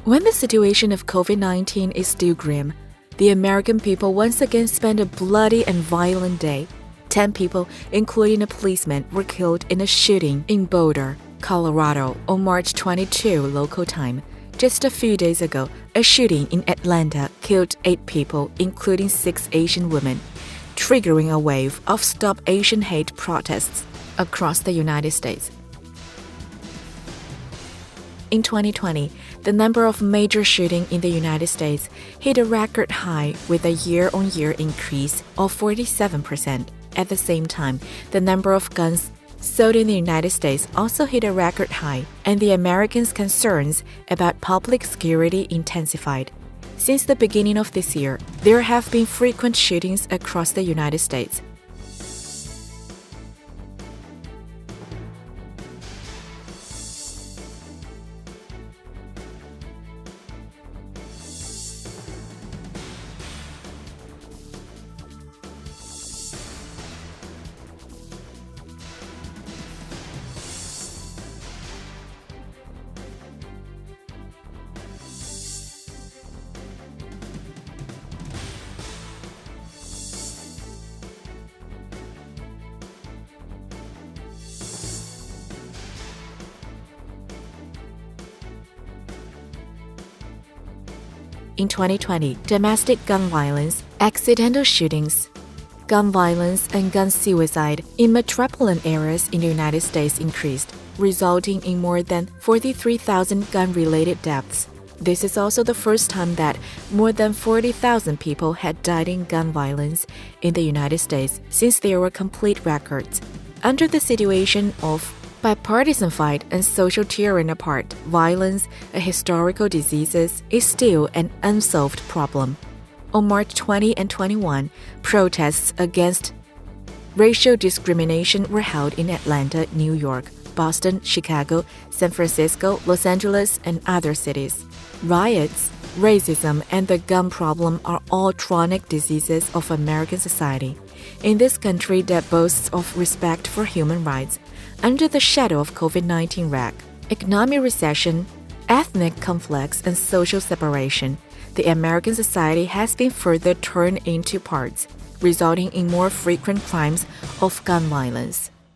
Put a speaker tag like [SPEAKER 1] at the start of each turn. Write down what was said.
[SPEAKER 1] When the situation of COVID-19 is still grim, the American people once again spent a bloody and violent day. 10 people, including a policeman, were killed in a shooting in Boulder, Colorado, on March 22 local time. Just a few days ago, a shooting in Atlanta killed 8 people, including 6 Asian women, triggering a wave of Stop Asian Hate protests across the United States. In 2020, the number of major shootings in the United States hit a record high with a year-on-year increase of 47%. At the same time, the number of guns sold in the United States also hit a record high, and the Americans' concerns about public security intensified. Since the beginning of this year, there have been frequent shootings across the United States. In 2020, domestic gun violence, accidental shootings, gun violence, and gun suicide in metropolitan areas in the United States increased, resulting in more than 43,000 gun-related deaths. This is also the first time that more than 40,000 people had died in gun violence in the United States since there were complete records. Under the situation of bipartisan fight and social tearing apart, violence, a historical disease, is still an unsolved problem. On March 20 and 21, protests against racial discrimination were held in Atlanta, New York, Boston, Chicago, San Francisco, Los Angeles, and other cities. Riots, racism, and the gun problem are all chronic diseases of American society. In this country that boasts of respect for human rights, under the shadow of COVID-19 wreck, economic recession, ethnic conflicts, and social separation, the American society has been further torn into parts, resulting in more frequent crimes of gun violence.